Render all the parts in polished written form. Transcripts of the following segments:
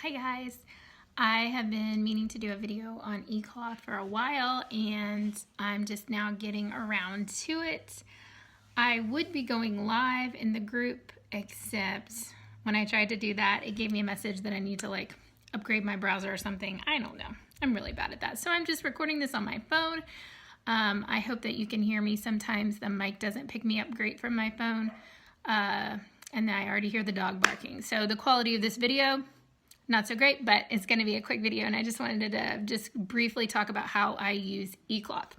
Hi guys, I have been meaning to do a video on Ecloth for a while and I'm just now getting around to it. I would be going live in the group, except when I tried to do that, it gave me a message that I need to upgrade my browser or something. I don't know. I'm really bad at that. So I'm just recording this on my phone. I hope that you can hear me. Sometimes the mic doesn't pick me up great from my phone. And I already hear the dog barking. So the quality of this video, not so great, but it's going to be a quick video, and I just wanted to just briefly talk about how I use Ecloth.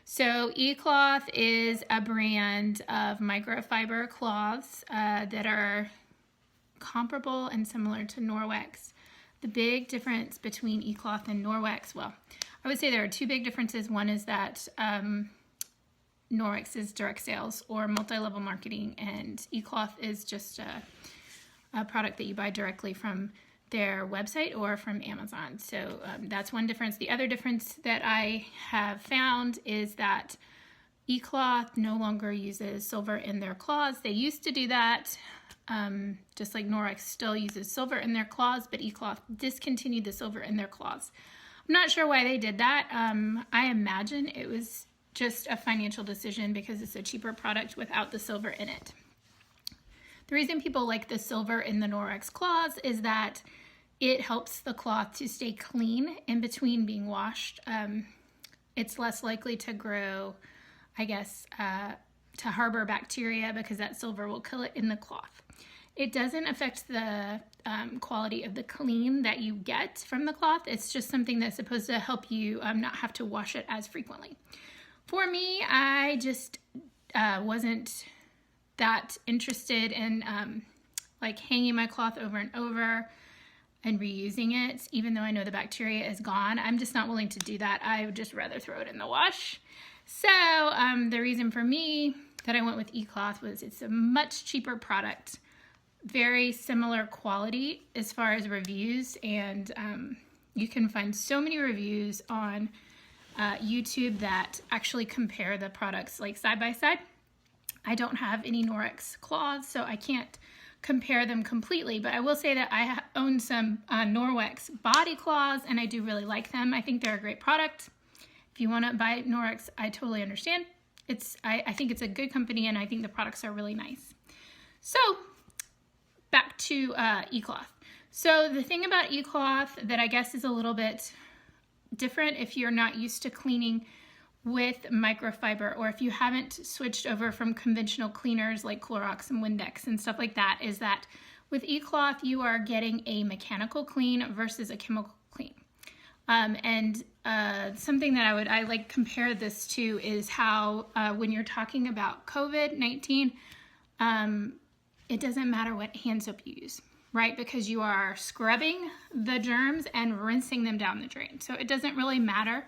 So Ecloth is a brand of microfiber cloths that are comparable and similar to Norwex. The big difference between Ecloth and Norwex, well, I would say there are two big differences. One is that Norwex is direct sales or multi-level marketing, and Ecloth is just a product that you buy directly from their website or from Amazon. So that's one difference. The other difference that I have found is that Ecloth no longer uses silver in their cloths. They used to do that, just like Norwex still uses silver in their cloths, but Ecloth discontinued the silver in their cloths. I'm not sure why they did that. I imagine it was just a financial decision because it's a cheaper product without the silver in it. The reason people like the silver in the Norwex cloths is that it helps the cloth to stay clean in between being washed. It's less likely to grow, I guess, to harbor bacteria because that silver will kill it in the cloth. It doesn't affect the quality of the clean that you get from the cloth. It's just something that's supposed to help you not have to wash it as frequently. For me, I just wasn't that interested in hanging my cloth over and over and reusing it, even though I know the bacteria is gone. I'm just not willing to do that. I would just rather throw it in the wash. So the reason for me that I went with Ecloth was it's a much cheaper product, very similar quality as far as reviews, and you can find so many reviews on YouTube that actually compare the products side by side. I don't have any Norwex cloths, so I can't compare them completely, but I will say that I own some Norwex body cloths, and I do really like them. I think they're a great product. If you want to buy Norwex, I totally understand. I think it's a good company, and I think the products are really nice. So back to Ecloth. So the thing about Ecloth that I guess is a little bit different if you're not used to cleaning with microfiber, or if you haven't switched over from conventional cleaners like Clorox and Windex and stuff like that, is that with Ecloth you are getting a mechanical clean versus a chemical clean. Something that I compare this to is how when you're talking about COVID-19, it doesn't matter what hand soap you use, right? Because you are scrubbing the germs and rinsing them down the drain. So it doesn't really matter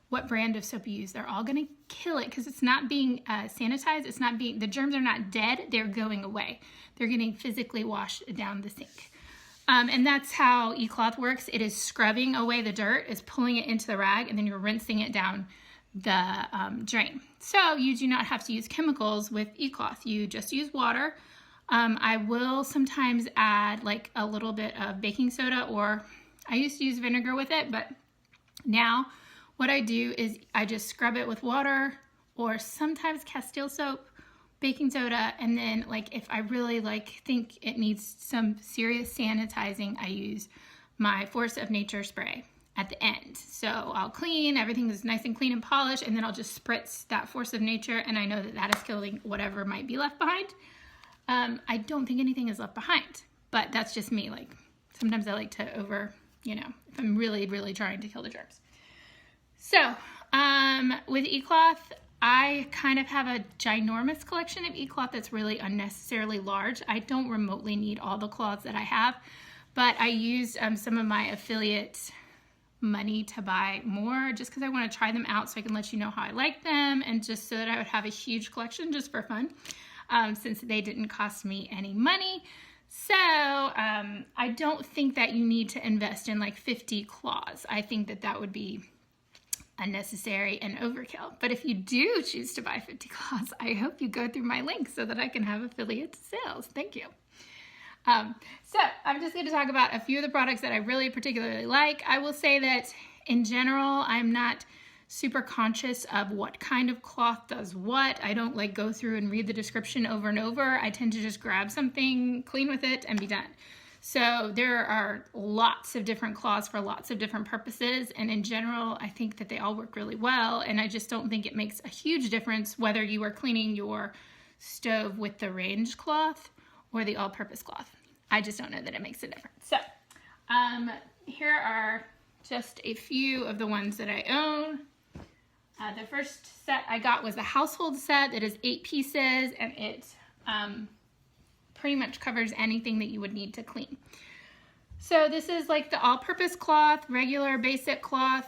what brand of soap you use. They're all gonna kill it because it's not being sanitized. The germs are not dead, they're going away. They're getting physically washed down the sink. And that's how Ecloth works. It is scrubbing away the dirt, is pulling it into the rag, and then you're rinsing it down the drain. So you do not have to use chemicals with Ecloth. You just use water. I will sometimes add a little bit of baking soda, or I used to use vinegar with it, but now what I do is I just scrub it with water, or sometimes Castile soap, baking soda, and then if I really think it needs some serious sanitizing, I use my Force of Nature spray at the end. So I'll clean, everything is nice and clean and polished, and then I'll just spritz that Force of Nature, and I know that that is killing whatever might be left behind. I don't think anything is left behind, but that's just me. Sometimes I like to if I'm really, really trying to kill the germs. So with Ecloth, I kind of have a ginormous collection of Ecloth that's really unnecessarily large. I don't remotely need all the cloths that I have, but I used some of my affiliate money to buy more just because I want to try them out so I can let you know how I like them, and just so that I would have a huge collection just for fun, since they didn't cost me any money. So I don't think that you need to invest in 50 cloths. I think that that would be unnecessary and overkill. But if you do choose to buy 50 cloths, I hope you go through my link so that I can have affiliate sales. Thank you. So I'm just going to talk about a few of the products that I really particularly like. I will say that in general, I'm not super conscious of what kind of cloth does what. I don't like go through and read the description over and over. I tend to just grab something, clean with it, and be done. So there are lots of different cloths for lots of different purposes, and in general, I think that they all work really well, and I just don't think it makes a huge difference whether you are cleaning your stove with the range cloth or the all-purpose cloth. I just don't know that it makes a difference. So here are just a few of the ones that I own. The first set I got was the household set. It is 8 pieces, and it pretty much covers anything that you would need to clean. So this is like the all-purpose cloth, regular basic cloth.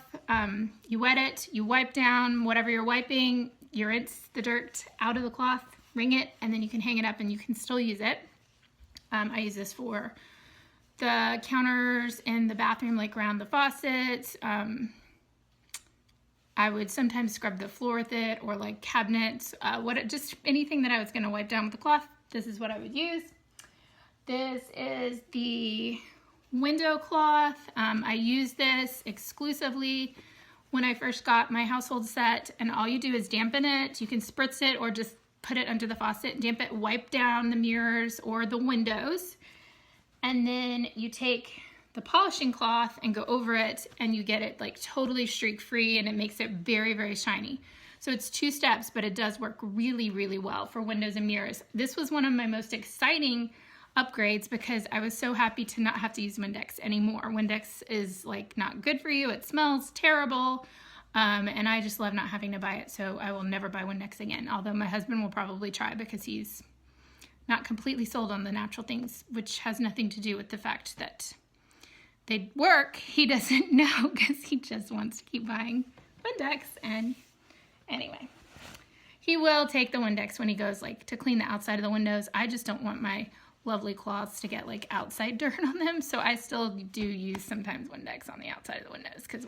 You wet it, you wipe down whatever you're wiping, you rinse the dirt out of the cloth, wring it, and then you can hang it up and you can still use it. I use this for the counters in the bathroom, like around the faucets. I would sometimes scrub the floor with it, or like cabinets, just anything that I was going to wipe down with the cloth. This is what I would use. This is the window cloth. I used this exclusively when I first got my household set, and all you do is dampen it. You can spritz it or just put it under the faucet, damp it, wipe down the mirrors or the windows, and then you take the polishing cloth and go over it, and you get it like totally streak free, and it makes it very, very shiny. So it's 2 steps, but it does work really, really well for windows and mirrors. This was one of my most exciting upgrades because I was so happy to not have to use Windex anymore. Windex is like not good for you. It smells terrible. And I just love not having to buy it. So I will never buy Windex again. Although my husband will probably try because he's not completely sold on the natural things, which has nothing to do with the fact that they work. He doesn't know because he just wants to keep buying Windex. And anyway, he will take the Windex when he goes like to clean the outside of the windows. I just don't want my lovely cloths to get like outside dirt on them. So I still do use sometimes Windex on the outside of the windows because